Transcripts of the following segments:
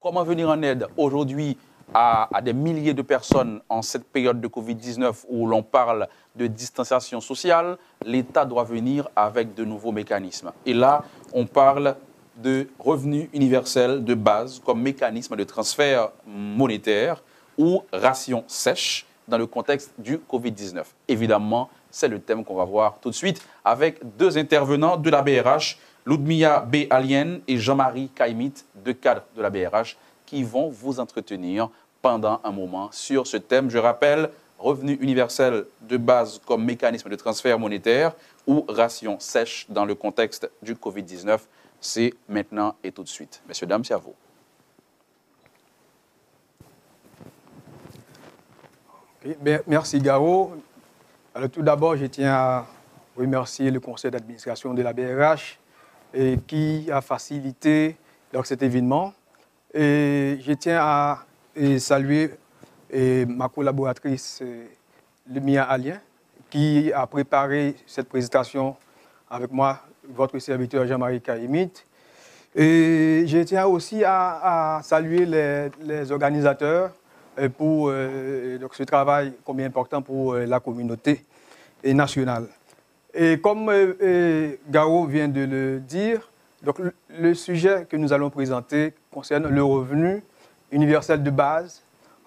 comment venir en aide aujourd'hui à des milliers de personnes en cette période de Covid-19 où l'on parle de distanciation sociale? L'État doit venir avec de nouveaux mécanismes. Et là, on parle de revenu universel de base comme mécanisme de transfert monétaire ou ration sèche dans le contexte du Covid-19. Évidemment, c'est le thème qu'on va voir tout de suite avec deux intervenants de la BRH, Ludmilla B. Alien et Jean-Marie Kaimit, deux cadres de la BRH, qui vont vous entretenir pendant un moment sur ce thème. Je rappelle, revenu universel de base comme mécanisme de transfert monétaire ou ration sèche dans le contexte du Covid-19. C'est maintenant et tout de suite. Messieurs, dames, c'est à vous. Okay, merci Garo. Alors, tout d'abord, je tiens à remercier le conseil d'administration de la BRH qui a facilité donc, cet événement. Et je tiens à saluer ma collaboratrice Ludmilla Alien qui a préparé cette présentation avec moi, votre serviteur Jean-Marie Kaimit. Et je tiens aussi à saluer les organisateurs pour donc ce travail combien important pour la communauté nationale. Et comme Garo vient de le dire, donc le sujet que nous allons présenter concerne le revenu universel de base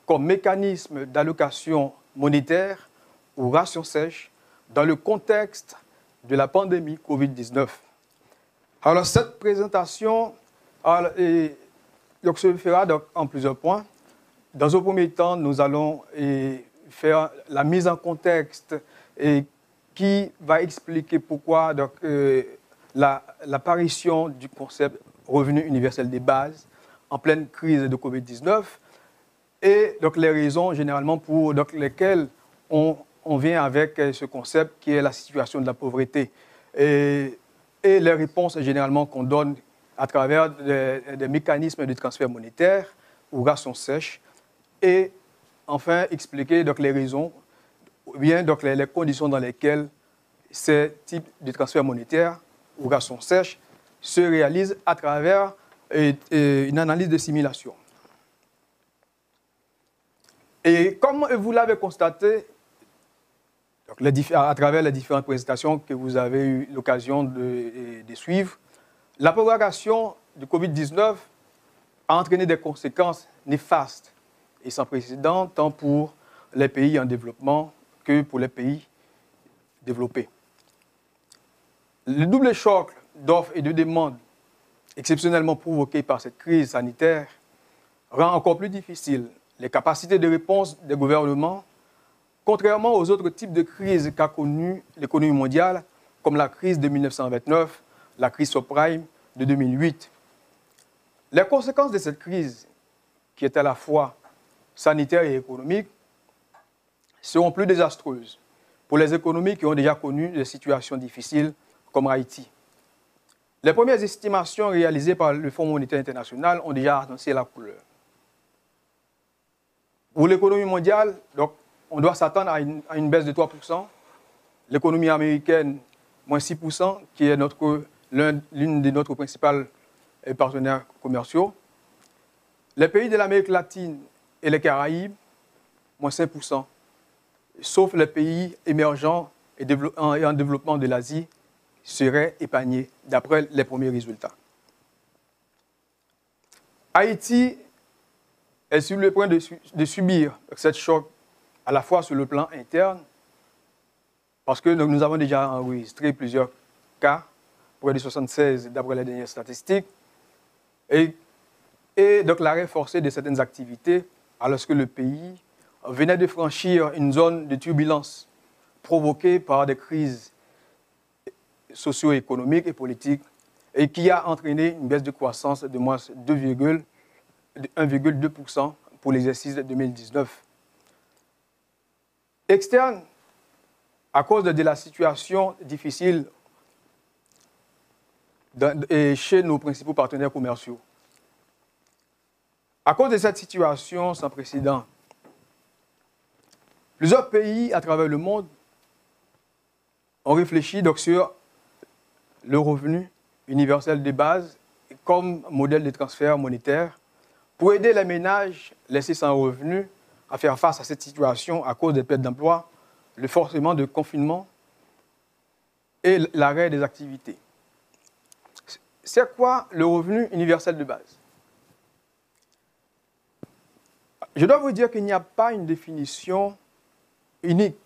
comme mécanisme d'allocation monétaire ou ration sèche dans le contexte de la pandémie Covid-19. Alors cette présentation donc, se fera donc, en plusieurs points. Dans un premier temps, nous allons faire la mise en contexte qui va expliquer pourquoi l'apparition du concept revenu universel des bases en pleine crise de Covid-19 et donc les raisons généralement pour donc, lesquelles on vient avec ce concept qui est la situation de la pauvreté et les réponses généralement qu'on donne à travers des mécanismes de transfert monétaire ou ration sèche et enfin expliquer donc, les raisons ou bien donc, les conditions dans lesquelles ces types de transferts monétaires ou ration sèche se réalisent à travers une analyse de simulation. Et comme vous l'avez constaté, donc à travers les différentes présentations que vous avez eu l'occasion de suivre, la propagation du Covid-19 a entraîné des conséquences néfastes et sans précédent, tant pour les pays en développement que pour les pays développés. Le double choc d'offres et de demandes exceptionnellement provoqué par cette crise sanitaire rend encore plus difficile les capacités de réponse des gouvernements, contrairement aux autres types de crises qu'a connues l'économie mondiale, comme la crise de 1929, la crise subprime de 2008. Les conséquences de cette crise, qui est à la fois sanitaire et économique, seront plus désastreuses pour les économies qui ont déjà connu des situations difficiles comme Haïti. Les premières estimations réalisées par le Fonds monétaire international ont déjà annoncé la couleur. Pour l'économie mondiale, donc, on doit s'attendre à une baisse de 3%. L'économie américaine, moins 6%, qui est l'une de nos principales partenaires commerciaux. Les pays de l'Amérique latine et les Caraïbes, moins 5%, sauf les pays émergents et en développement de l'Asie, seraient épargnés d'après les premiers résultats. Haïti est sur le point de subir cette choc à la fois sur le plan interne, parce que nous avons déjà enregistré plusieurs cas, près de 76 d'après les dernières statistiques, et donc l'arrêt forcé de certaines activités alors que le pays venait de franchir une zone de turbulence provoquée par des crises socio-économiques et politiques et qui a entraîné une baisse de croissance de moins 1,2% pour l'exercice de 2019. Externe, à cause de la situation difficile chez nos principaux partenaires commerciaux. À cause de cette situation sans précédent, plusieurs pays à travers le monde ont réfléchi donc sur le revenu universel de base comme modèle de transfert monétaire pour aider les ménages laissés sans revenus à faire face à cette situation à cause des pertes d'emploi, le forcément de confinement et l'arrêt des activités. C'est quoi le revenu universel de base? Je dois vous dire qu'il n'y a pas une définition unique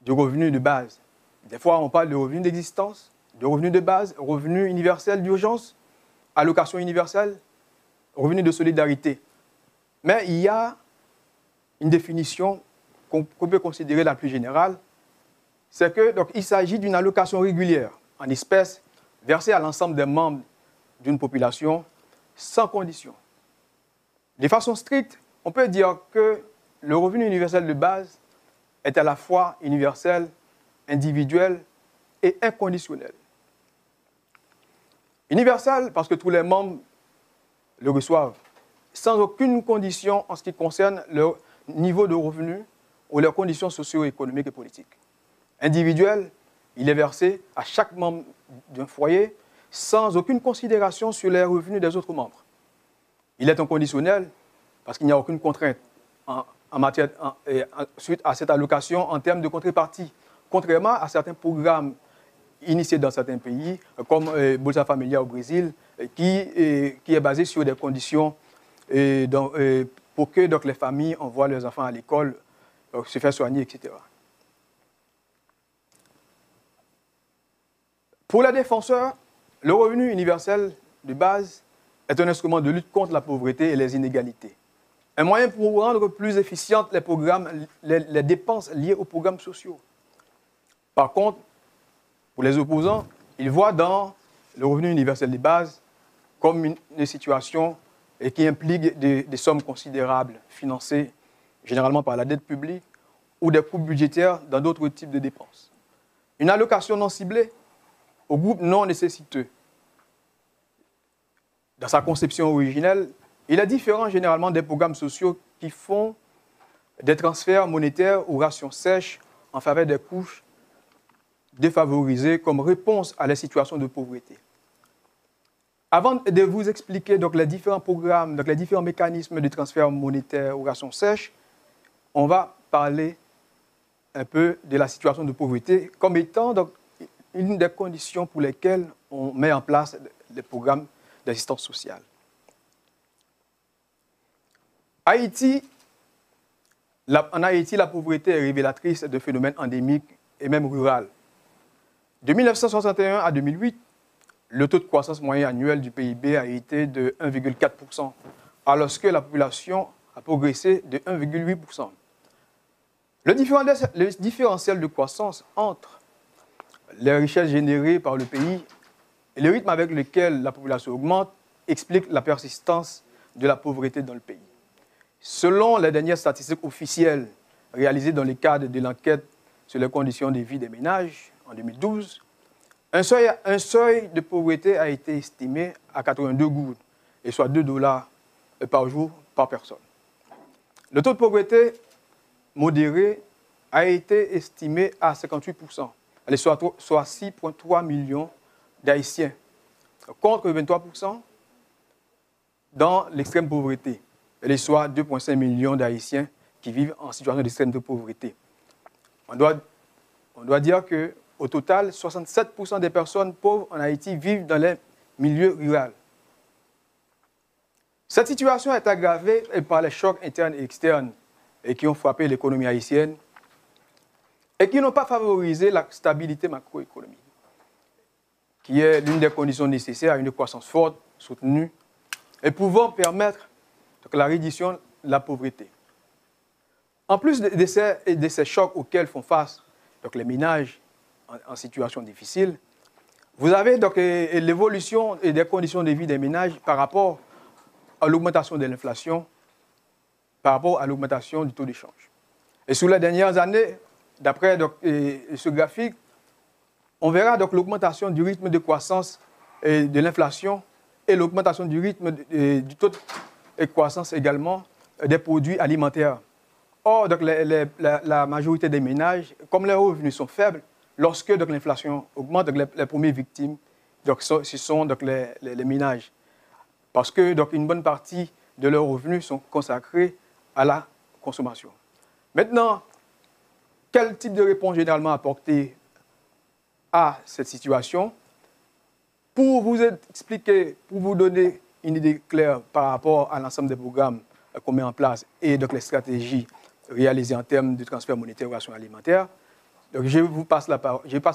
du revenu de base. Des fois, on parle de revenu d'existence, de revenu de base, revenu universel d'urgence, allocation universelle, revenu de solidarité. Mais il y a une définition qu'on peut considérer la plus générale, c'est qu'il s'agit d'une allocation régulière en espèces versée à l'ensemble des membres d'une population sans condition. De façon stricte, on peut dire que le revenu universel de base est à la fois universel, individuel et inconditionnel. Universel parce que tous les membres le reçoivent, sans aucune condition en ce qui concerne leur niveau de revenu ou leurs conditions socio-économiques et politiques. Individuel, il est versé à chaque membre d'un foyer sans aucune considération sur les revenus des autres membres. Il est inconditionnel parce qu'il n'y a aucune contrainte suite à cette allocation en termes de contrepartie, contrairement à certains programmes initiés dans certains pays, comme Bolsa Familia au Brésil, qui est basé sur des conditions pour que donc, les familles envoient leurs enfants à l'école, se faire soigner, etc. Pour les défenseurs, le revenu universel de base est un instrument de lutte contre la pauvreté et les inégalités. Un moyen pour rendre plus efficientes les dépenses liées aux programmes sociaux. Par contre, pour les opposants, ils voient dans le revenu universel de base comme une situation qui implique des sommes considérables financées généralement par la dette publique ou des coupes budgétaires dans d'autres types de dépenses. Une allocation non ciblée aux groupes non nécessiteux. Dans sa conception originelle, il est différent généralement des programmes sociaux qui font des transferts monétaires ou rations sèches en faveur des couches défavorisées comme réponse à la situation de pauvreté. Avant de vous expliquer donc, les différents programmes, donc, les différents mécanismes de transfert monétaire ou rations sèches, on va parler un peu de la situation de pauvreté comme étant donc, une des conditions pour lesquelles on met en place les programmes d'assistance sociale. En Haïti, la pauvreté est révélatrice de phénomènes endémiques et même ruraux. De 1961 à 2008, le taux de croissance moyen annuel du PIB a été de 1,4%, alors que la population a progressé de 1,8%. Le différentiel de croissance entre les richesses générées par le pays et le rythme avec lequel la population augmente explique la persistance de la pauvreté dans le pays. Selon les dernières statistiques officielles réalisées dans le cadre de l'enquête sur les conditions de vie des ménages en 2012, un seuil de pauvreté a été estimé à 82 gouttes, et soit $2 par jour par personne. Le taux de pauvreté modéré a été estimé à 58%, soit 6,3 millions d'Haïtiens, contre 23% dans l'extrême pauvreté, soit 2,5 millions d'Haïtiens qui vivent en situation d'extrême pauvreté. On doit dire qu'au total, 67% des personnes pauvres en Haïti vivent dans les milieux ruraux. Cette situation est aggravée par les chocs internes et externes qui ont frappé l'économie haïtienne et qui n'ont pas favorisé la stabilité macroéconomique, qui est l'une des conditions nécessaires à une croissance forte, soutenue, et pouvant permettre la réduction de la pauvreté. En plus de ces chocs auxquels font face les ménages en situation difficile, vous avez l'évolution des conditions de vie des ménages par rapport à l'augmentation de l'inflation, par rapport à l'augmentation du taux d'échange. Et sur les dernières années, d'après ce graphique, on verra l'augmentation du rythme de croissance de l'inflation et l'augmentation du rythme du taux de croissance également des produits alimentaires. Or, la majorité des ménages, comme les revenus sont faibles, lorsque l'inflation augmente, les premières victimes ce sont les ménages. parce que donc, une bonne partie de leurs revenus sont consacrés à la consommation. Maintenant, quel type de réponse généralement apporter à cette situation? Pour vous expliquer, pour vous donner une idée claire par rapport à l'ensemble des programmes qu'on met en place et donc les stratégies réalisées en termes de transfert monétaire ou ration alimentaire, donc je passe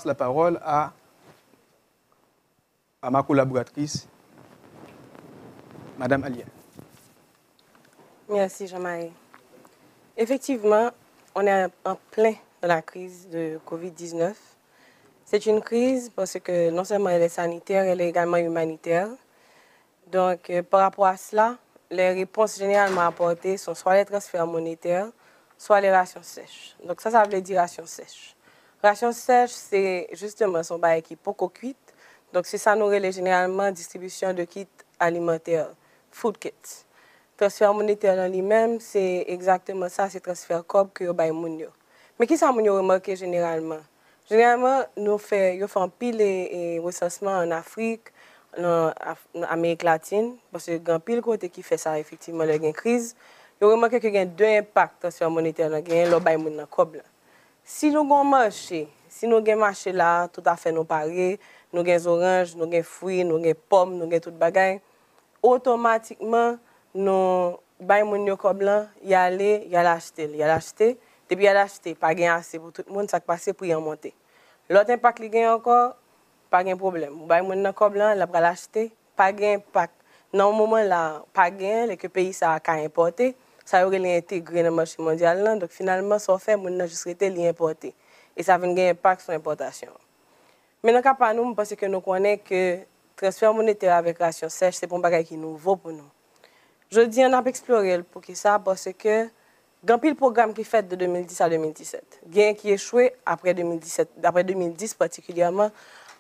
la parole à ma collaboratrice, Madame Alien. Merci, Jean-Marie. Effectivement, on est en plein dans la crise de COVID-19. C'est une crise parce que non seulement elle est sanitaire, elle est également humanitaire. Donc, par rapport à cela, les réponses généralement apportées sont soit les transferts monétaires, soit les rations sèches. Donc, ça veut dire rations sèches. Rations sèches, c'est justement son bail qui est poco cuite. Donc, c'est ça nous relève généralement distribution de kits alimentaires, food kits. Transfert monétaire en lui-même, c'est exactement ça, c'est transfert cob que vous bail moun yo. Mais qui ça moun yo remarqué généralement? Généralement, nous faisons pile et recensement en Afrique, en Amérique latine, parce que il y a pile côté qui fait ça effectivement, il y a une crise. Vous remarquez qu'il y a deux impacts transfert monétaire, il y a un moun nan cob. Si nous avons un marché, si nous avons un marché là, tout à fait nous pareil, nous avons des oranges, nous avons des fruits, nous avons des pommes, nous avons tout bagay, automatiquement, nous avons des cob là, il a l'acheter. Depuis il a acheté, pas gain assez pour tout le monde, ça passe prix en monter. L'autre impact qui gagne encore, pas de problème. Vous avez un cob là, il va l'acheter, pas gain impact. Dans ce moment là, pas gain, les pays ça a importer, ça aurait intégré dans le marché mondial là, donc finalement ça fait mon juste rester l'importer et ça va un impact sur l'importation. Mais dans le cas pas nous parce que nous connaissons que transfert monétaire avec ration sèche c'est un bagage qui est nouveau pour nous. Je dis on a exploré pour que ça parce que il y a un programme qui fait de 2010 à 2017. Il y a un qui échoué après 2010 particulièrement,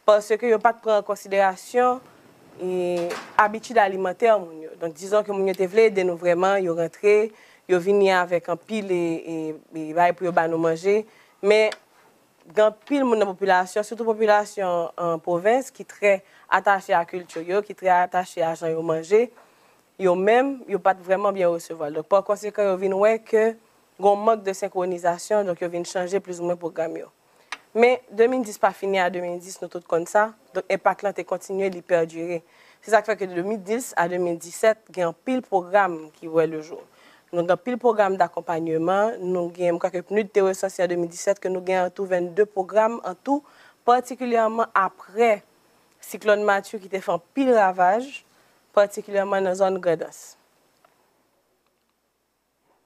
parce qu'il n'y a pas de prendre en considération l'habitude alimentaire. Donc, disons que nous avons aider nous vraiment, ils sont rentrés, ils sont venus avec un pile et pour nous manger. Mais il y a un pile de la population, surtout la population en province, qui est très attachée à la culture, qui est très attachée à la manger. Yo même yo pas vraiment bien recevoir. Donc par conséquent yo vinn ouais que gon manque de synchronisation donc yo vinn changer plus ou moins programme yo. Mais 2010 pas fini à 2010 nous tout comme ça. Donc impact là est continué de perdurer. C'est ça qui fait que de 2010 à 2017, il y a un pile programme qui voit le jour. Donc un pile programme d'accompagnement, nous gagnons quelques plus de recensés en 2017 que nous gagnons en tout 22 programmes en tout, particulièrement après cyclone Mathieu qui a fait un pile ravage, particulièrement dans la zone Gredas.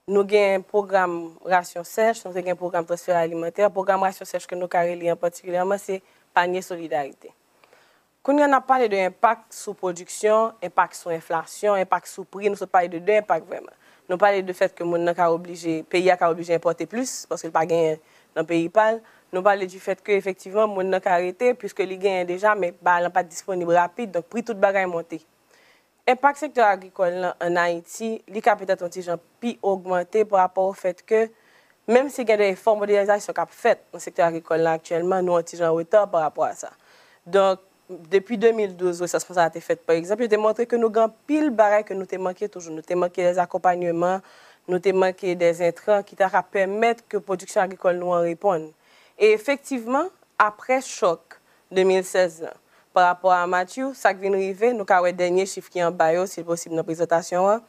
Nous avons un programme ration sèche, nous avons un programme transfert alimentaire. Le programme ration sèche que nous avons particulièrement, c'est panier solidarité. Quand on a parlé de l'impact sur la production, impact sur l'inflation, impact sur le prix, nous avons parlé de deux impacts vraiment. Nous avons parlé du fait que le pays a obligé d'importer plus parce qu'il n'a pas gagné dans le pays. Nous avons parlé du fait qu'effectivement, le monde a arrêté puisque les gagne déjà, mais il n'est pas disponible rapide, donc le prix tout le bagage est monté. L'impact secteur agricole en Haïti, il a peut-être un petit peu augmenté par rapport au fait que même si il y a des formes de modernisation qui sont faites dans le secteur agricole actuellement, nous avons un petit peu en retard par rapport à ça. Donc, depuis 2012, ça a été fait par exemple, il a montré que nous avons pile barrage que nous avons manqué toujours. Nous avons manqué des accompagnements, nous avons manqué des intrants qui permettent que la production agricole nous en réponde. Et effectivement, après choc 2016, par rapport à Mathieu, ça qui vient arriver, nous avons le dernier chiffre qui est en bas, si possible, dans la présentation. La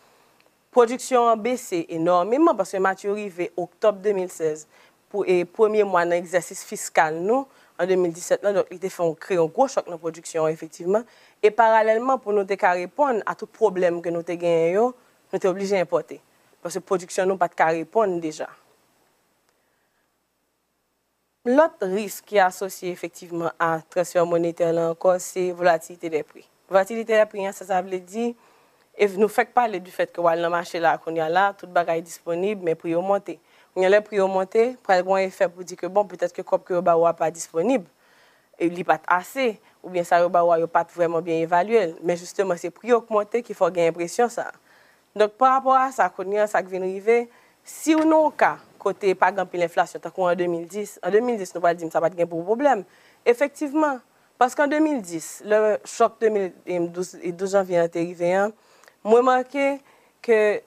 production a baissé énormément parce que Mathieu est arrivé en octobre 2016 pour le premier mois de l'exercice fiscal, nous, en 2017. Donc, il a créé un gros choc dans la production, effectivement. Et parallèlement, pour nous répondre à tout problème que nous avons gagné, nous sommes obligés d'importer. Parce que la production, nous pas de répondre déjà. L'autre risque qui est associé effectivement à transfert monétaire là encore, c'est volatilité des prix. Volatilité des prix, ça veut dire, et nous fait parler du fait que dans le marché là, qu'on y a là, tout le bagage est disponible, mais prix augmenté. Quand les prix augmenté, pour avoir un effet pour dire que bon, peut-être que le COP n'est pas disponible, et il n'est pas assez, ou bien ça n'est pas vraiment bien évalué. Mais justement, c'est prix augmenté qu'il faut gagner impression ça. Donc par rapport à ça, quand ça vient arriver, si on a un cas, côté pas grand l'inflation, tant qu'en 2010, nous ne pouvons pas dire que ça va pas de problème. Effectivement, parce qu'en 2010, le choc 2012 janvier est arrivé, Je remarque que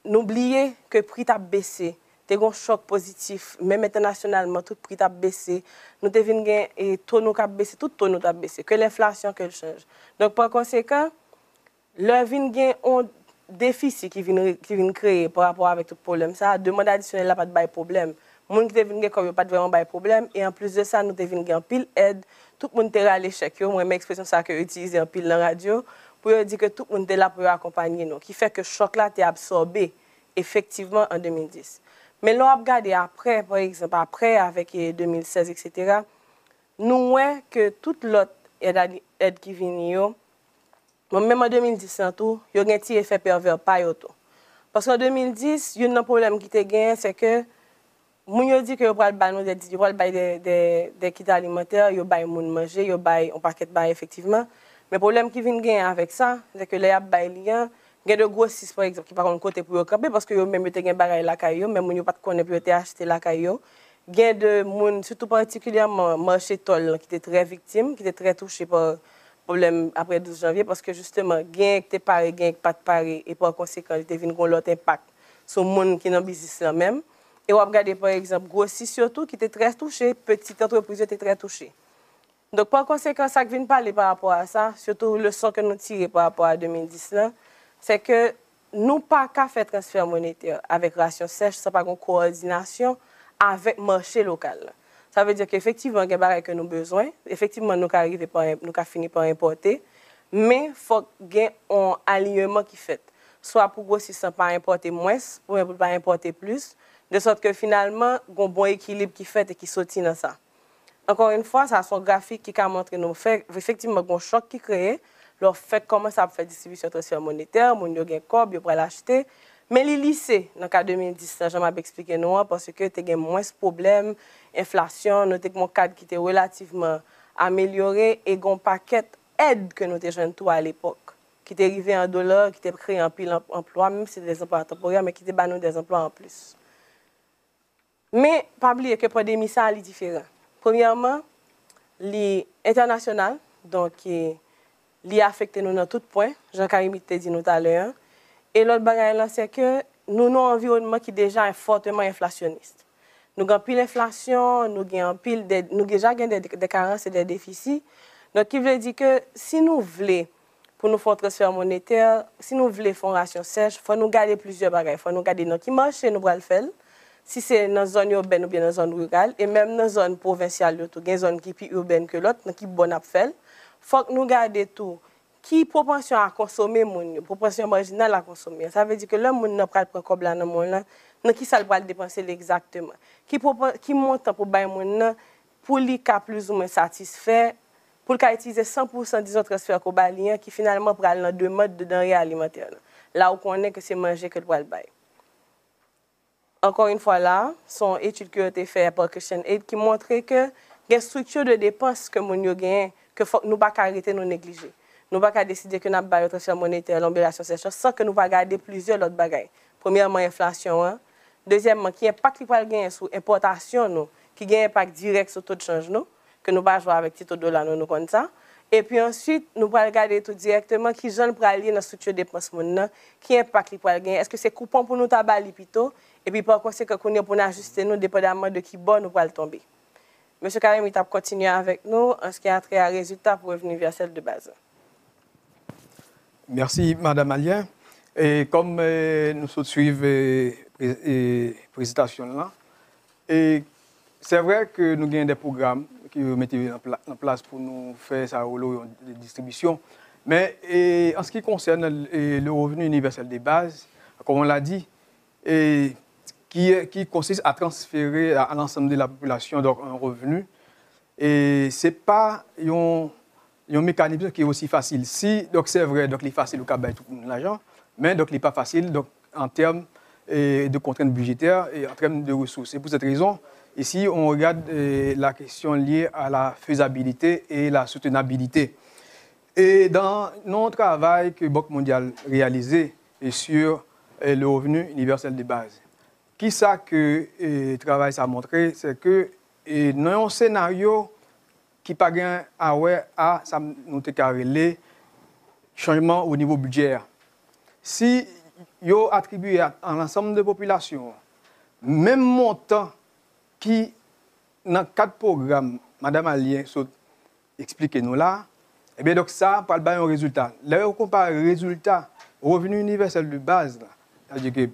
n'oubliez que le prix a baissé. Il y a un choc positif, même internationalement, tout le prix a baissé. Nous devons gagner et tout nous a baissé, tout nous a baissé, que l'inflation qu'elle change. Donc, par conséquent, le vin gain un déficit qui vient créer par rapport avec tout problème. Ça, demande additionnelle n'a pas de problème. Les gens qui devient gagner comme pas vraiment de problème. Et en plus de ça, nous devons gagner en pile aide. Tout le monde est à l'échec. Moi, mes expressions ça que utiliser en pile dans la radio pour dire que tout le monde est là pour accompagner nous, qui fait que le choc là est absorbé effectivement en 2010. Mais là, on regarde après, par exemple, après, avec 2016, etc., nous voyons que toute l'autre aide qui vient, même en 2010, il y a un petit effet pervers, pas tout. Parce qu'en 2010, il y a un problème qui est gagné, c'est que, nous dit que vous avez des kits alimentaires, vous avez manger, vous avez un paquet de bain, effectivement. Mais le problème qui vient gagner avec ça, c'est que les gens, il y a de grossistes, par exemple, qui partent côté pour camper parce que même ils ont des la caillou, même ils n'ont pas de connaître pour acheter la caillou. Il y a de monde, surtout particulièrement marché Tol, qui était très victime, qui était très touché par le problème après 12 janvier parce que justement, gain qui était paré, gain qui pas de paré, et par conséquent, il devient un autre impact sur le monde qui est dans le business là même. Et on regarde par exemple grossistes surtout qui étaient très touchés, petites entreprises étaient très touchées. Donc par conséquent, ça qui vient parler par rapport à ça, surtout le son que nous tirons par rapport à 2010 là, c'est que nous pas qu'à faire transfert monétaire avec ration sèche, ça pas une coordination avec le marché local. Ça veut dire qu'effectivement, il y a des choses que nous avons besoin. Effectivement, nous avons fini par importer. Mais il faut qu'il y ait un alignement qui fait. Soit pour grossir sans pas importer moins, ou pour pas importer plus. De sorte que finalement, il y a un bon équilibre qui fait et qui sortit dans ça. Encore une fois, ça son graphique qui a montré nous fait effectivement un choc qui crée. Leur fait comment ça fait distribution transfert monétaire, mon yo gen corps, yo pour l'acheter. Mais les lycées, dans le cas 2010, j'en ai expliqué nous parce que tu as moins de problèmes, inflation, nous avons un cadre qui était relativement amélioré et un paquet d'aide que nous avons tout à l'époque, qui était arrivé en dollars, qui était créé en pile emploi, même si c'était des emplois temporaires, mais qui était nous des emplois en plus. Mais pas oublier que la pandémie, ça est différent. Premièrement, l'international, donc li affecté nous dans tout point, Jean-Karim t'a dit nous tout à l'heure. Et l'autre bagage c'est que nous avons un environnement qui déjà est fortement inflationniste. Nous avons pile d'inflation, nous avons déjà des carences et des déficits. Donc, qui veut dire que si nous voulons, pour nous faire transfert monétaire, si nous voulons faire une ration sèche, il faut nous garder plusieurs bagages. Il faut nous garder dans qui marche, nous allons le faire. Si c'est dans la zone urbaine ou bien dans la zone rurale, et même dans la zone provinciale, il y a une zone qui est plus urbaine que l'autre, qui est bonne à faire. Il faut que nous gardions tout. Qui proportion à consommer, proportion marginale à consommer. Ça veut dire que le monde n'a pas de problème dans le monde, qui ça va dépenser exactement. Qui monte pour bailler monde pour lui plus ou moins satisfait, pour qu'il utiliser 100% des autres transferts qu'on baille, qui finalement prend dans deux modes de denrées alimentaires. Là où on est que c'est manger que le poil bailler. Encore une fois là, son étude qui a été faite par Christian Aid qui montrait que les structures de dépenses que nous gagnons, que nous ne pouvons pas arrêter de négliger. Nous ne pouvons pas décider que nous avons un transfert monétaire, l'obligation sèche, sans que nous ne garder plusieurs autres bagages. Premièrement, l'inflation. Hein? Deuxièmement, qui impact qui va gagner sur l'importation, qui a un impact direct sur le taux de change, que nous ne pouvons pas jouer avec le taux de dollar, nous comme ça. Et puis ensuite, nous allons regarder tout directement qui jeune pour aller dans la structure de dépenses, qui impact qui va gagner. Est-ce que c'est coupon pour nous tabac plutôt? Et puis par conséquent, qu'on est pour ajuster nous, dépendamment de qui bon nous va tomber. M. Karim, il a continué avec nous en ce qui a trait à résultat pour revenu universel de base. Merci, Madame Alien. Et comme nous suivons la présentation là, c'est vrai que nous avons des programmes qui mettent en place pour nous faire sa de distribution. Mais en ce qui concerne le revenu universel de base, comme on l'a dit, qui consiste à transférer à l'ensemble de la population donc, un revenu, et ce n'est pas un mécanisme qui est aussi facile. Si, donc c'est vrai, donc il est facile au cas de tout l'argent, mais donc il n'est pas facile donc, en termes de contraintes budgétaires et en termes de ressources. Et pour cette raison, ici, on regarde la question liée à la faisabilité et la soutenabilité. Et dans notre travail que Banque mondiale réalisé sur le revenu universel de base, qui ça que le travail a montré, c'est que dans un scénario qui n'a pas à ça nous a changement au niveau budgétaire. si yo attribué à l'ensemble de la population, même montant qui, dans 4 programmes, Madame Alien expliquez-nous là, eh bien, donc ça, par le un résultat. Là, on compare le résultat au revenu universel de base, c'est-à-dire que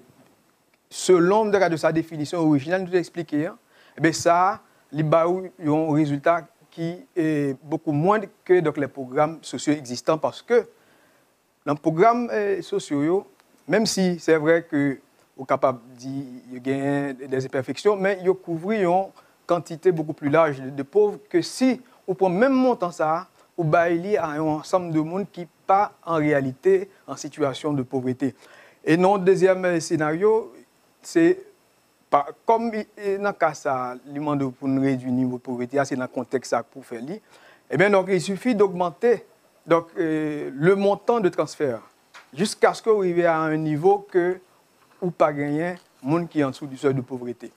selon de sa définition originale, nous expliqué, hein, eh bien, ça, il y a un résultat qui est beaucoup moins que donc, les programmes sociaux existants parce que dans les programmes sociaux, même si c'est vrai que vous êtes capable de dire qu'il y a des imperfections, mais ils couvrent une quantité beaucoup plus large de pauvres que si on prend même montant ça, ou bailler à un ensemble de monde qui n'est pas en réalité en situation de pauvreté. Et non, deuxième scénario, c'est comme dans le cas ça, pour nous réduire le niveau de pauvreté, c'est dans le contexte ça pour faire ça. Eh bien, donc, il suffit d'augmenter donc, le montant de transfert jusqu'à ce qu'on arrive à un niveau que ou pas gagner monde qui est en dessous du seuil de pauvreté.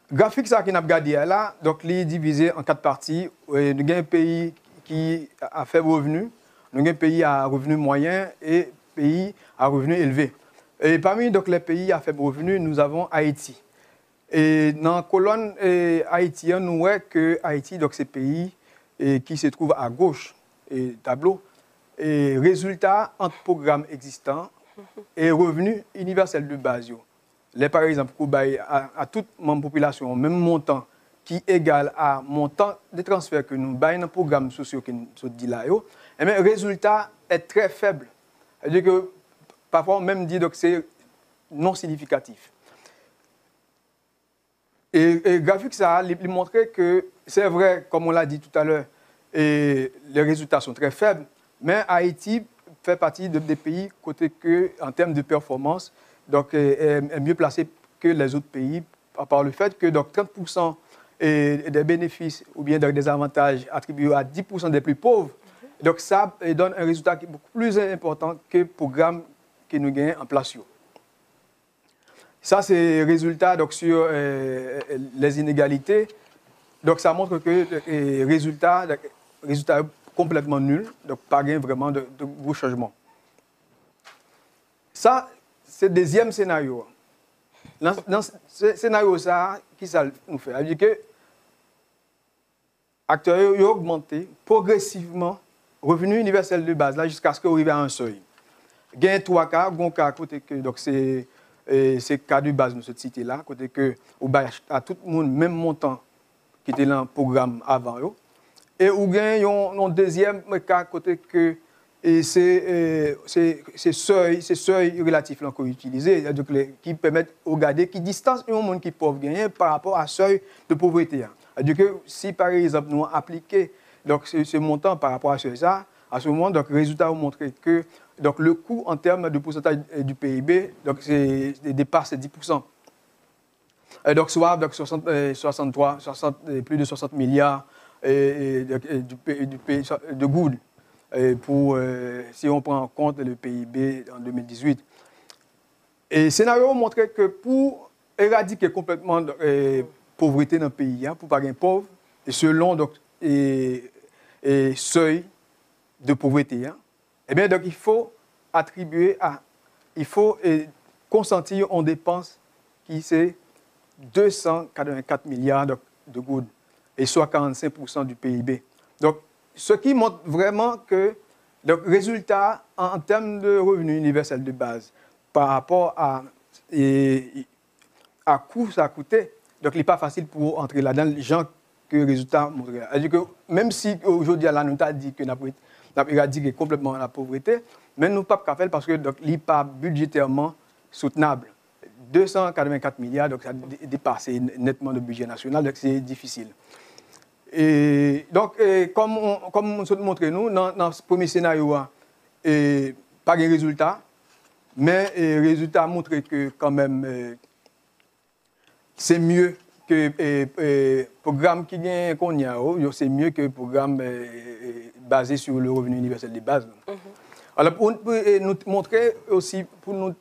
Le graphique ça qui n'a regardé là, donc il est divisé en 4 parties. Nous avons un pays qui a faible revenu, nous avons un pays à revenu moyen et un pays à revenu élevé. Et parmi donc, les pays à faible revenu, nous avons Haïti. Et dans la colonne haïtienne, nous voyons que Haïti, c'est un pays qui se trouve à gauche du tableau. Et résultat entre programmes existants et revenu universel de base. Là, par exemple, à toute ma population, même montant qui est égal à montant de transfert que nous avons dans le programme social que nous dit là, et le résultat est très faible. C'est-à-dire que parfois, on même dit que c'est non significatif. Et le graphique, ça il montrait que c'est vrai, comme on l'a dit tout à l'heure, les résultats sont très faibles, mais Haïti fait partie des pays côté que, en termes de performance, donc, est mieux placé que les autres pays, par le fait que donc, 30% des bénéfices ou bien des avantages attribués à 10% des plus pauvres. Donc ça donne un résultat qui est beaucoup plus important que le programme que nous gagnons en place. Ça, c'est le résultat donc, sur les inégalités. Donc ça montre que le résultat est complètement nul, donc pas vraiment de gros changements. Ça, c'est le deuxième scénario. Dans ce scénario, ça, qui ça nous fait? C'est-à-dire que acteurs ont augmenté progressivement le revenu universel de base jusqu'à ce qu'on arrive à un seuil. Il y a 3 cas, un cas côté que donc c'est le cas de base de cette cité-là, côté que on à tout le monde même montant qui était dans le programme avant. Et il y a un deuxième cas côté que c'est seuil relatif qu'on utilise, qui permettent de regarder qui distance un monde qui peut gagner par rapport à seuil de pauvreté. C'est-à-dire que si par exemple nous appliquons ce montant par rapport à ça, à ce moment, donc, le résultat a montré que donc, le coût en termes de pourcentage du PIB dépasse 10%. Donc, soit donc, plus de 60 milliards de gouttes. Si on prend en compte le PIB en 2018. Et le scénario montrait que pour éradiquer complètement la pauvreté dans le pays, pour ne pas être pauvre, et selon donc, seuil de pauvreté, eh bien, donc, il faut consentir en dépenses qui c'est 284 milliards de gouttes, et soit 45% du PIB. Donc, ce qui montre vraiment que le résultat en termes de revenu universel de base par rapport à coût ça a coûté, donc il n'est pas facile pour entrer là-dedans, les gens que le résultat montre. C'est-à-dire que même si aujourd'hui, nous avons dit que nous avons éradiqué complètement la pauvreté, mais nous ne pouvons pas faire parce que il n'est pas budgétairement soutenable. 284 milliards, donc ça dépasse nettement le budget national, donc c'est difficile. Et donc, comme nous montré nous, dans ce premier scénario, pas de résultat, mais le résultat a montré que quand même, c'est mieux que le programme qui vient qu'on y a, c'est mieux que le programme basé sur le revenu universel de base. Alors, pour nous montrer aussi, pour nous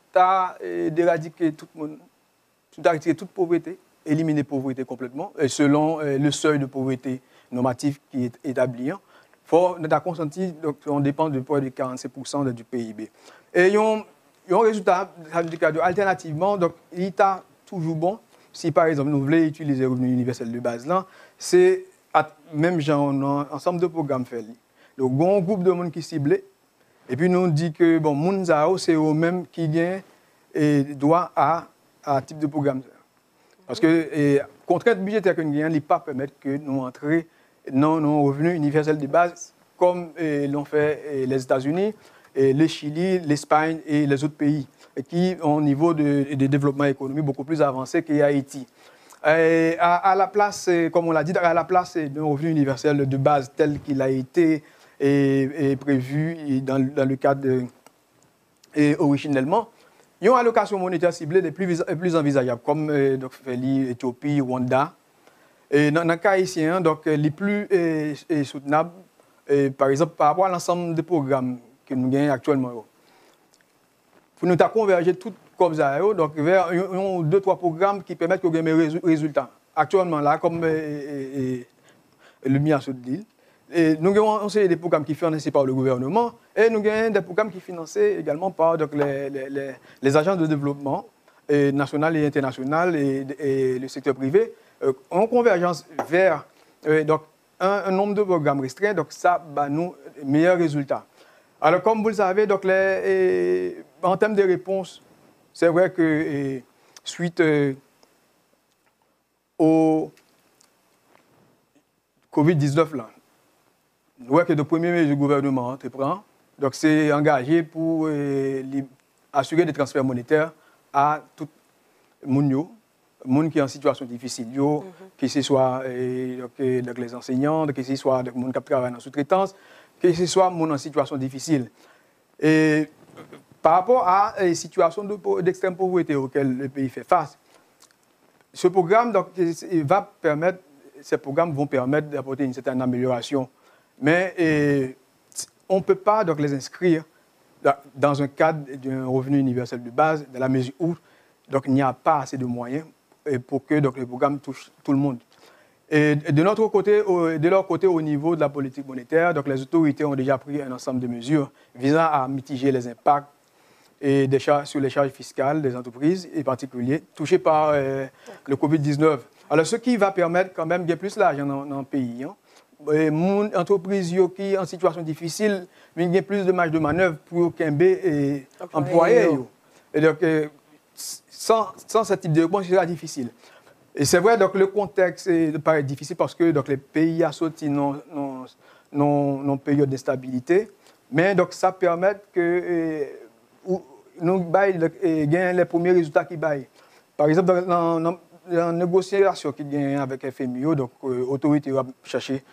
d'éradiquer toute pauvreté, éliminer la pauvreté complètement, selon le seuil de pauvreté normatif qui est établi. faut consenti, donc on dépend de près de 45% du PIB. Et il y a un résultat, alternativement, donc il est toujours bon. Si par exemple nous voulons utiliser le revenu universel de base, c'est même genre, un ensemble de programmes faits. Donc, il y a un groupe de monde qui est ciblé. Et puis, nous dit que bon, c'est eux-mêmes qui gagnent et droit à type de programme. Parce que les contraintes budgétaires que nous gagnons ne pas permettre que nous entrions dans nos revenus universels de base, comme l'ont fait les États-Unis, le Chili, l'Espagne et les autres pays, qui ont un niveau de développement économique beaucoup plus avancé qu'Haïti. À la place, comme on l'a dit, à la place d'un revenu universel de base tel qu'il a été prévu dans le cadre originellement, il y a une allocation monétaire ciblée des plus envisageables, comme l'Éthiopie, Rwanda. Et dans le cas haïtien, donc, les plus soutenables, par exemple, par rapport à l'ensemble des programmes que nous gagnons actuellement. Pour nous converger tout comme ça, donc vers 1 ou 2, 3 programmes qui permettent de gagner des résultats. Actuellement, là, comme le MIA Sud-Lille, nous avons des programmes qui sont financés par le gouvernement et nous avons des programmes qui sont financés également par donc, les agences de développement national et international et le secteur privé. En convergence vers donc, un nombre de programmes restreints, donc ça bah, nous meilleurs résultats. Alors, comme vous le savez, donc, en termes de réponses, c'est vrai que suite au Covid-19, là, nous voyons que le premier mesure du gouvernement prend, donc c'est engagé pour assurer des transferts monétaires à tout le monde qui est en situation difficile, que ce soit les enseignants, que ce soit les gens qui travaillent en sous-traitance, que ce soit les gens en situation difficile. Et par rapport à les situations d'extrême pauvreté auxquelles le pays fait face, ce programme donc, ces programmes vont permettre d'apporter une certaine amélioration. Mais on ne peut pas donc, les inscrire dans un cadre d'un revenu universel de base, dans la mesure où donc, il n'y a pas assez de moyens pour que donc, le programme touche tout le monde. Et de leur côté, au niveau de la politique monétaire, donc, les autorités ont déjà pris un ensemble de mesures visant à mitiger les impacts sur les charges fiscales des entreprises, et particuliers touchées par le Covid-19. Alors, ce qui va permettre quand même de gagner plus d'argent dans le pays. Hein. Les entreprises qui sont en situation difficile, mais il y a plus de marge de manœuvre pour qu'embé employés. Et donc, sans ce type de réponse, c'est sera difficile. Et c'est vrai, donc le contexte paraît difficile parce que donc, les pays associés n'ont période d'instabilité, mais donc, ça permet que nous gagnons les premiers résultats qui baillent. Par exemple, dans la négociation qui gagne avec FMIO, donc l'autorité va chercher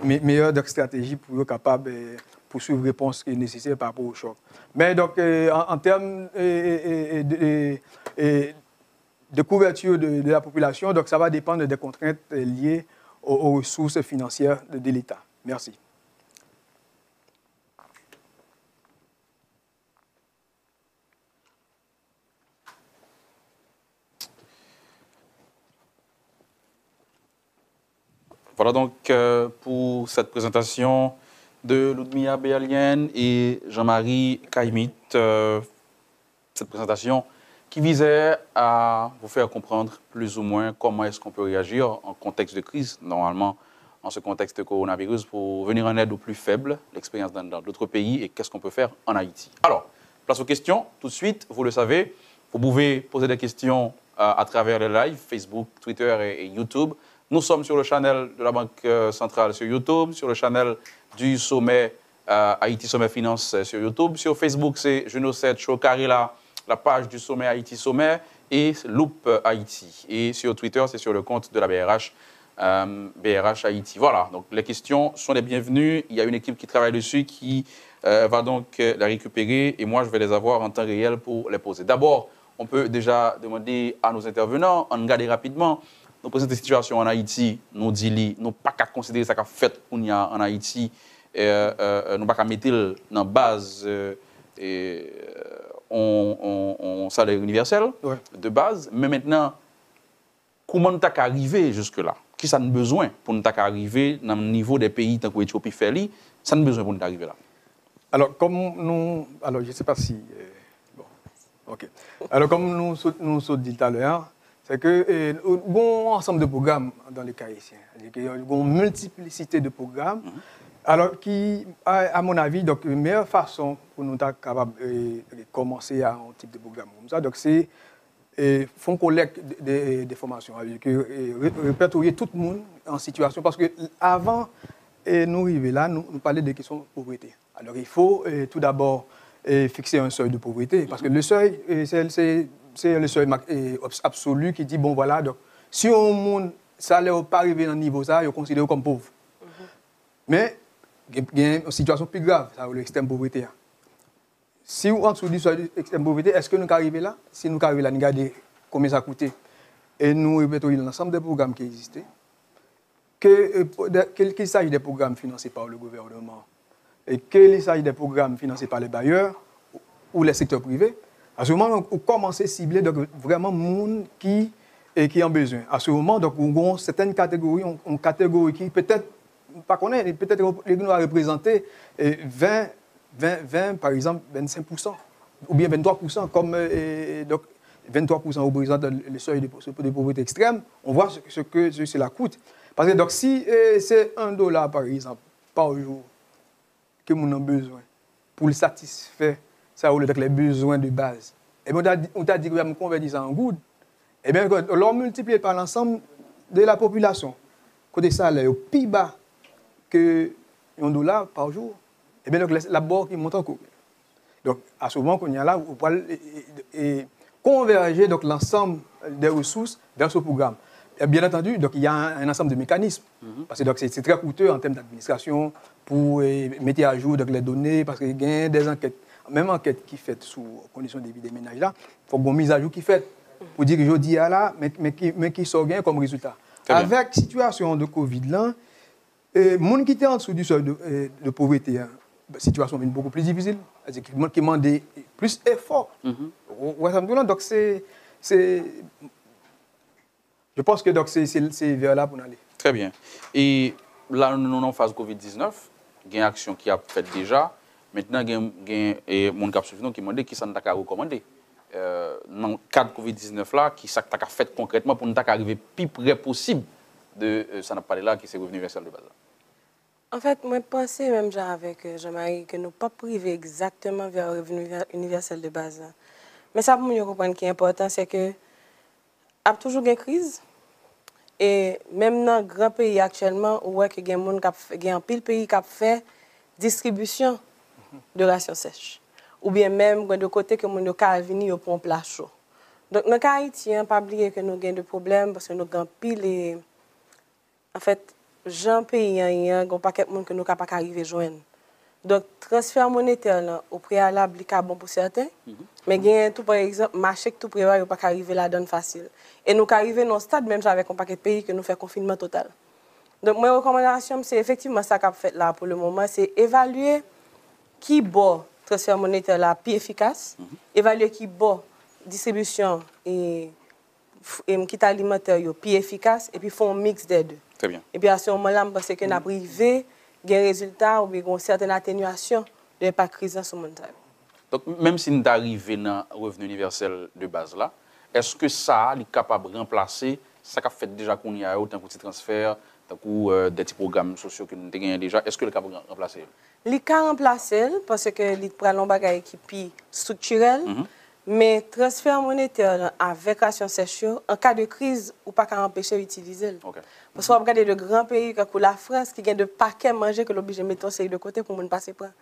meilleure stratégie pour être capable de poursuivre les réponses qui sont nécessaires par rapport au choc. Mais donc, en termes de couverture de la population, donc ça va dépendre des contraintes liées aux ressources financières de l'État. Merci. Voilà donc pour cette présentation de Ludmilla Béalienne et Jean-Marie Kaimit. Cette présentation qui visait à vous faire comprendre plus ou moins comment est-ce qu'on peut réagir en contexte de crise, normalement en ce contexte de coronavirus, pour venir en aide aux plus faibles, l'expérience dans d'autres pays et qu'est-ce qu'on peut faire en Haïti. Alors, place aux questions, tout de suite, vous le savez, vous pouvez poser des questions à travers le live, Facebook, Twitter et YouTube. Nous sommes sur le channel de la Banque centrale sur YouTube, sur le channel du sommet Haïti Sommet Finance sur YouTube. Sur Facebook, c'est Juno 7 Chokarila, la page du sommet Haïti Sommet et Loop Haïti. Et sur Twitter, c'est sur le compte de la BRH, BRH Haïti. Voilà, donc les questions sont les bienvenues. Il y a une équipe qui travaille dessus qui va donc les récupérer et moi, je vais les avoir en temps réel pour les poser. D'abord, on peut déjà demander à nos intervenants, en regarder rapidement, nous présenter la situation en Haïti, nous disons, nous pas qu'à considérer ça qu'a fait qu'on y a en Haïti, nous pas qu'à mettre dans base on salaire universel de base, mais maintenant, comment t'as qu'à arriver jusque-là? qui ça a besoin pour nous arriver dans le niveau des pays tant que l'Éthiopie fait li, ça a besoin pour nous arriver là. Alors, comme nous... Alors, je ne sais pas si... bon, OK. Alors, comme nous sommes dit tout à l'heure, c'est que y a un ensemble de programmes dans les cas haïtiens. Il y a une multiplicité de programmes. Alors, qui, à mon avis, donc, la meilleure façon pour nous être capables de commencer à un type de programme comme ça, donc, c'est font collecte des formations, répertorier tout le monde en situation. Parce que avant nous arriver là, nous parlions des questions de pauvreté. Alors, il faut tout d'abord fixer un seuil de pauvreté. Parce que le seuil, c'est le seuil absolu qui dit, bon, voilà, donc, si un monde, ça n'est pas arrivé à un niveau ça, il est considéré comme pauvre. Mais, il y a une situation plus grave, ça, l'extrême pauvreté. Si on en dessous du seuil d'extrême pauvreté, est-ce que nous arrivons là? Si nous arrivons là, nous regardons combien ça coûte. Et nous répertorions l'ensemble des programmes qui existaient. Qu'il s'agisse des programmes financés par le gouvernement, et qu'il s'agisse des programmes financés par les bailleurs ou les secteurs privés, à ce moment, on commence à cibler donc, vraiment les gens qui ont besoin. À ce moment, donc, on a certaines catégories, une catégorie qui peut-être, pas connaître, peut-être nous a représenté 20, par exemple, 25%, ou bien 23%, comme donc, 23% représente le seuil de pauvreté extrême. On voit ce que cela coûte. Parce que donc, si c'est $1, par exemple, par jour, que nous avons besoin pour le satisfaire, ça ou les besoins de base, et bien, on t'a dit que nous convertir ça en good, et bien, on l'a multiplié par l'ensemble de la population. Côté salaire, plus bas que $1 par jour, et bien, donc, la barre qui monte encore. Donc, à ce moment qu'on y a là, on peut converger l'ensemble des ressources vers ce programme. Et bien entendu, donc, il y a un ensemble de mécanismes. Parce que c'est très coûteux en termes d'administration pour mettre à jour donc, les données, parce qu'il y a des enquêtes, même enquêtes qui sont faites sous conditions de vie des ménages là, il faut une mise à jour qui est faite pour dire que je dis à là, mais qui sort bien comme résultat. Avec la situation de Covid là, les gens qui étaient en dessous du seuil de pauvreté, situation est beaucoup plus difficile, c'est-à-dire qui demandent plus d'efforts. Donc je pense que c'est vers là pour aller. Très bien. Et là, nous sommes en phase Covid-19, il y a une action qui a fait déjà. Maintenant, il y a des gens qui demandent qui sont recommandés. Dans le cadre Covid-19, là, qui sont fait concrètement pour nous arriver le plus près possible de ça n'a pas là qui c'est revenu universel de base. En fait, moi, je pensais même avec Jean-Marie que nous ne pas priver exactement vers le revenu universel de base. Mais ça, pour nous comprendre qui est important, c'est que il y a toujours une crise. Et même dans grand pays actuellement, où il y a un pile pays qui a fait distribution de rations sèches. Ou bien même de côté que nous avons venir pour un plat chaud. Donc, dans le cas haïtien, pas oublier que nous avons des problèmes parce que nous avons pile. En fait, Jean pays, il y a un paquet de monde que nous ne pouvons pas arriver à joindre. Donc, transfert monétaire, là, au préalable, il est bon pour certains. Mais il y a tout, par exemple, marché que tout prévoit, il ne peut pas arriver là-dedans facile. Et nous arrivons dans un stade, même avec un paquet de pays, que nous faisons confinement total. Donc, ma recommandation, c'est effectivement ça qu'on fait là pour le moment, c'est évaluer qui bon transfert monétaire là plus efficace, évaluer qui bon distribution et kit alimentaire plus efficace, et puis faire un mix des deux. Très bien. Et puis à ce moment-là, je pense que nous avons privé des résultats ou une certaine atténuation de l'impact crise sur le monde. Donc, même si nous arrivons dans le revenu universel de base là, est-ce que ça est capable de remplacer ce qu'a fait déjà qu'on y a autant de petits transferts, des petits programmes sociaux que nous avons déjà, est-ce que le capable de remplacer? Il peut remplacer parce que il prend un bagage qui est plus structurel, mais transfert monétaire avec ration sèche, en cas de crise, ou pas qu'à empêcher d'utiliser. Okay. Parce qu'on regarde de grands pays comme la France qui gagne de paquets manger que l'oblige de mettre un série de côté pour ne pas se prendre.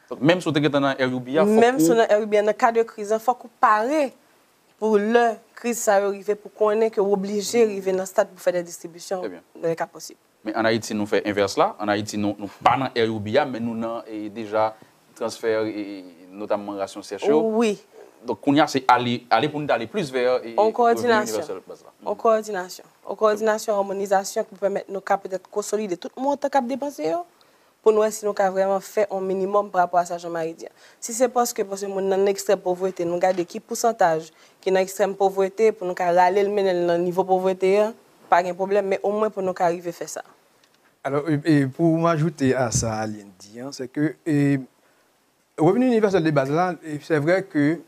Donc, même si vous êtes dans RUBIA, même si dans cas de crise, il faut qu'on pare pour la crise ça arrive pour qu'on ait que obligé d'arriver dans le stade pour faire des distributions dans les cas possibles. Mais en Haïti, nous faisons inverse là. En Haïti, nous pas dans RUBIA, mais nous avons déjà transfert, notamment ration sèche. Oui. Donc, c'est aller pour nous aller plus vers en coordination. En coordination. En coordination, harmonisation qui permet nous peut-être consolider tout le monde qui a dépensé pour nous si nous avons vraiment fait un minimum par rapport à ça, Jean-Marie dit. Si c'est parce que nous sommes dans l'extrême pauvreté, nous regardons qui pourcentage qui est dans l'extrême pauvreté pour nous râler le niveau de pauvreté, pas de problème, mais au moins pour nous arriver à faire ça. Alors, et pour m'ajouter à ça, Aline dit, hein, c'est que revenu universel de base, là, c'est vrai que le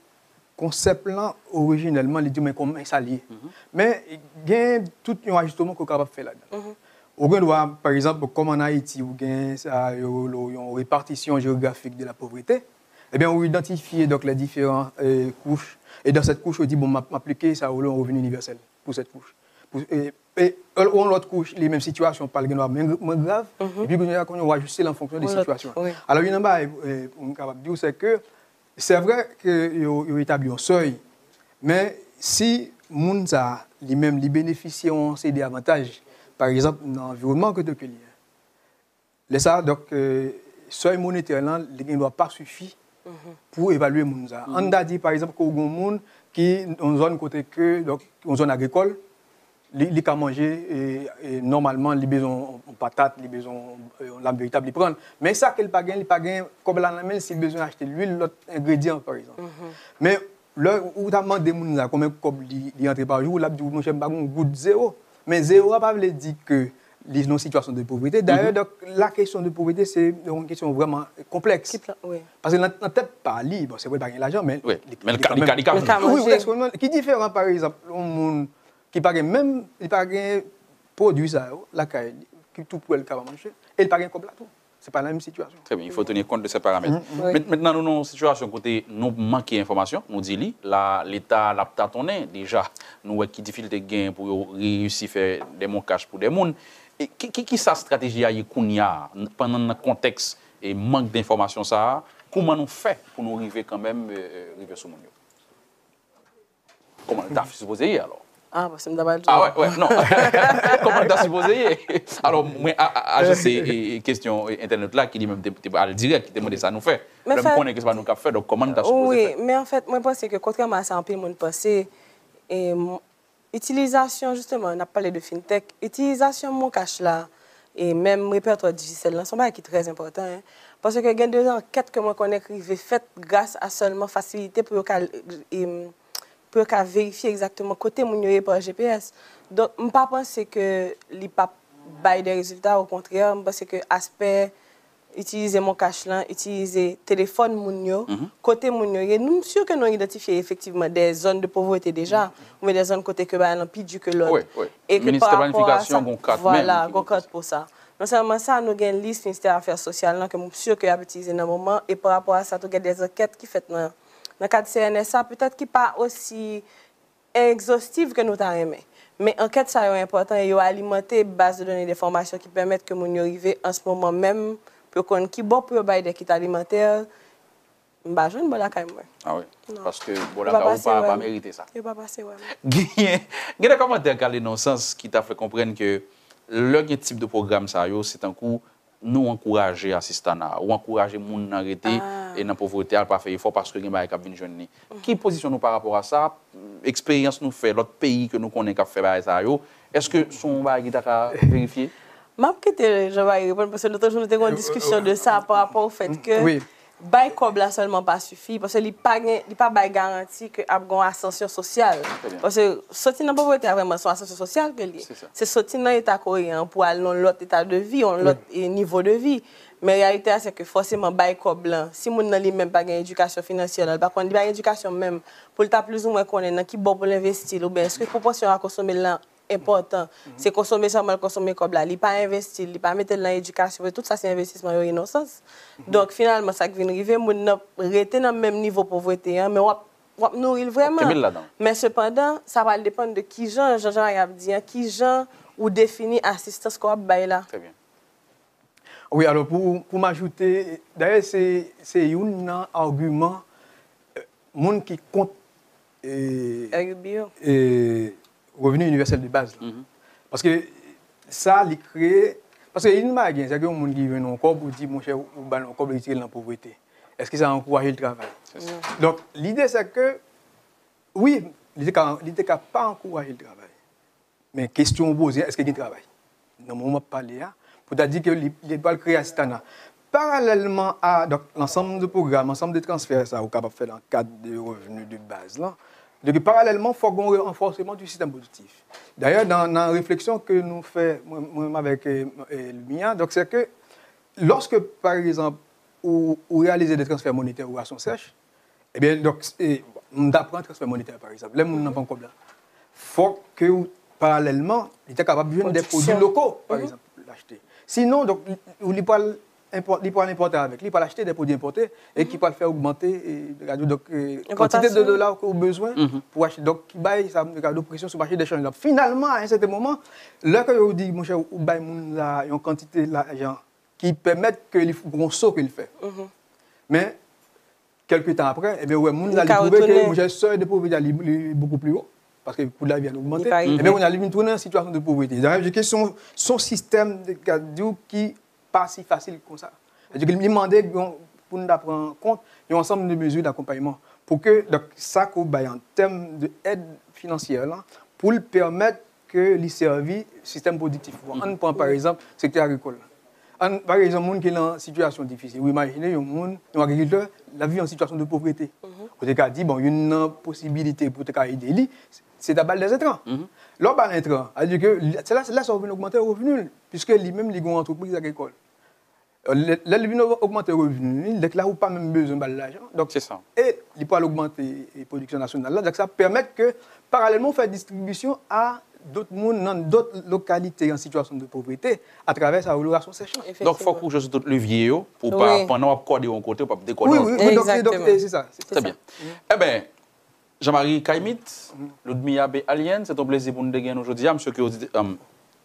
concept là, originellement, il dit, mais comment ça lié? Mais il y a tout un ajustement qu'on est capable de faire là-dedans. Au Rwanda, par exemple, comme en Haïti, où il y a une répartition géographique de la pauvreté, eh bien, on identifie donc les différentes couches. Et dans cette couche, on dit, bon, m'appliquer ça au revenu universel pour cette couche. Et l'autre couche, les mêmes situations, par exemple, moins graves, et puis on va ajuster en fonction des situations. Oui. Alors, il y a un chose qu'on est capable de dire, c'est que c'est vrai qu'il y a établi un seuil, mais si les gens lui-même bénéficient des avantages, par exemple, dans l'environnement que tu as lié. Ça, donc, seuil monétaire, il ne doit pas suffire pour évaluer les gens. On a dit, par exemple, qu'il y a des gens qui, dans une zone côté que, donc, une zone agricole, ils peuvent manger et normalement, ils ont besoin de patates, ils ont besoin de véritable prendre. Mais ça, ils ne pas comme la même s'ils ont besoin d'acheter l'huile, l'autre ingrédient, par exemple. Mais là, où tu as demandé des gens combien ils entrent par jour, là, tu dis, je n'ai pas un goût de zéro. Mais zéro n'a pas dire que les sont en situation de pauvreté. D'ailleurs, la question de pauvreté, c'est une question vraiment complexe. Oui. Parce que notre tête pas libre, c'est vrai, il n'y a pas l'argent, mais... Oui, mais le cas. Oui, qui est différent, par exemple, un monde qui n'a même pas de produit, ça, la caille, qui tout pour le cas manger, et il n'a pas comme plateau. Ce n'est pas la même situation. Très bien, il faut tenir compte de ces paramètres. Maintenant, nous avons une situation côté nous manquons d'informations, nous disons, l'État l'a tâtonné déjà, nous avons qui difficulté de gain pour réussir à faire des montages pour des gens. Et qui est sa stratégie à Yekounia pendant le contexte et manque d'informations ça? Comment nous fait pour nous arriver quand même arriver sur mon niveau? Comment on supposé y alors? Ah, c'est d'abord. Ah ouais, non. Comment on supposé y? Alors, moi, j'ai ces questions internet là qui dit même à le direct qui demande ça nous fait. Mais je connais que ça nous fait donc comment on supposé faire? Oui, mais en fait, moi je pense que contrairement à ça, un peu monde pensé et utilisation, justement, on a parlé de fintech, utilisation de mon cash là, et même répertoire digital, là, c'est qui est très important. Hein, parce que il y a des enquêtes que moi connais faites grâce à seulement facilité pour vérifier exactement côté mon par GPS. Donc, je ne pense pas que les pas bail des résultats, au contraire, je pense que aspect utiliser mon cash là, utiliser téléphone mounio, côté mounio. Et nous sommes sûrs que nous avons identifié effectivement des zones de pauvreté déjà, ou des zones côté que bah plus du que l'autre. Oui, oui. Et que par rapport à ça, voilà, on code pour ça. Non seulement ça, nous avons une liste ministère des Affaires sociales que nous sommes sûrs qu'il y a utilisé dans le moment. Et par rapport à ça, nous avons des enquêtes qui faites dans le cadre de CNSA, peut-être qui pas aussi exhaustive que nous avons aimé. Mais l'enquête, ça est important et il a alimenté une base de données d'informations qui permettent que nous arrivions en ce moment même pour qu'on qui bon pour bailler des kits alimentaires, bah je ne pas la caille moi. Ah oui. Non. Parce que bon la caille pas mériter ça. Il pas passer ouais. Il y a des commentaires calés dans le sens qui t'a fait comprendre que le type de programme ça c'est un coup nous encourager assistants ou encourager moun arrêter et dans pauvreté à pas faire effort parce que gain cap venir joindre. Qui position nous par rapport à ça? Expérience nous fait l'autre pays que nous connaît qui fait ça yo. Est-ce que son bail t'a vérifié? Je vais répondre parce que l'autre jour, nous avons une discussion de ça par rapport au fait que bail comme là seulement pas suffit parce que il pas bail garantie que a une ascension sociale. Parce que sortir dans la pauvreté vraiment son ascension sociale que c'est sortir dans l'état coréen pour aller dans l'autre état de vie, l'autre niveau de vie. Mais la réalité c'est que forcément bail comme blanc, si mon nan li même pas une éducation financière, par contre il pas une éducation même pour le plus ou moins connaître qui bon pour l'investir ou bien est-ce que proportion à consommer là important, c'est consommer ça mal consommer comme là, il pas investir, il pas mettre dans l'éducation, tout ça c'est investissement en innocence. Donc finalement ça qui vient arriver mon rester dans le même niveau pauvreté mais on nourrir vraiment. Mais cependant, ça va dépendre de qui Jean a dit, qui Jean ou définit assistance qu'on va là. Très bien. Oui, alors pour m'ajouter, d'ailleurs c'est un argument monde qui compte revenu universel de base. Parce que ça, il crée... Parce qu'il y a une marque, c'est que les gens qui viennent encore pour dire, mon cher, ou bien encore retirer dans la pauvreté. Est-ce que ça encourage le travail? Donc, l'idée, c'est que, oui, l'idée n'a pas encouragé le travail. Mais question posée, est-ce qu'il y a un travail? Dans le moment où on parle, pour dire que les balles créent assistants. Parallèlement à l'ensemble de programmes, l'ensemble de transferts, ça, on est capable de faire dans le cadre de revenus de base, là, Donc, parallèlement, il faut un renforcement du système productif. D'ailleurs, dans la réflexion que nous faisons avec le MIA, c'est que lorsque, par exemple, vous réalisez des transferts monétaires ou à son sèche, eh bien, donc, on apprend un transfert monétaire, par exemple. Là, on n'a pas encore là. Il faut que, parallèlement, il est capable de des produits locaux, par exemple, l'acheter. Sinon, donc, vous ne pouvez pas l'importer avec, il peut acheter des produits importés et qui peut le faire augmenter la quantité de dollars que vous avez besoin pour acheter. Donc, il y a une pression sur le marché d'échange. Finalement, à un certain moment, là que vous dites, mon cher, vous avez une quantité d'argent qui permet que le gros saut qu'il fait. Mais, quelques temps après, eh bien, ouais, on a trouvé que le seuil de pauvreté est beaucoup plus haut. Parce que le coût de la vie a augmenté. Et bien, on a tourné en situation de pauvreté. C'est son système qui n'est pas si facile comme ça. Il demandait pour nous prendre en compte un ensemble de mesures d'accompagnement pour que ça qu'on en termes d'aide financière là, pour permettre que les services système productif. On prend par exemple le secteur agricole. Par exemple, un qui est en situation difficile. Vous imaginez un agriculteur, la vie en situation de pauvreté. Vous avez dit, bon, il y a une possibilité pour aider lui, c'est d'abattre des intrants. L'offre d'intrants, c'est-à-dire que là, ça va augmenter le revenu, puisque lui-même, il a une entreprise agricole. Là, il va augmenter le revenu, donc là, il n'a pas même besoin de l'argent. Donc, c'est ça. Et il peut augmenter la production nationale. Là, donc, ça permet que, parallèlement, faire distribution à d'autres mondes dans d'autres localités en situation de pauvreté à travers sa valorisation séchante. Donc, il faut que je sois tout levier pour pas pendant accorder un côté, pour pas décoller. Oui, donc c'est ça. Très bien. Eh bien, Jean-Marie Kaimit, Ludmilla B. Alien, c'est un plaisir pour nous de gagner aujourd'hui. Monsieur qui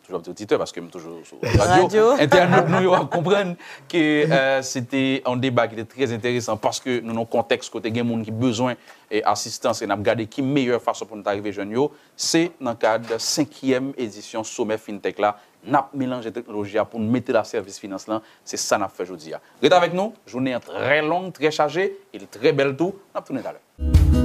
toujours auditeur parce que je suis toujours sur radio. Internaute, nous comprendre que c'était un débat qui était très intéressant parce que nous avons un contexte côté des gens qui ont besoin d'assistance et nous avons regardé qui est meilleure façon pour nous arriver jeunes. C'est dans le cadre de la 5e édition Sommet FinTech là. Nous avons mélangé la technologie pour nous mettre la service finance là. C'est ça que nous avons fait aujourd'hui. Restez avec nous. Journée très longue, très chargée et très belle tout. Nous avons tourné tout à l'heure.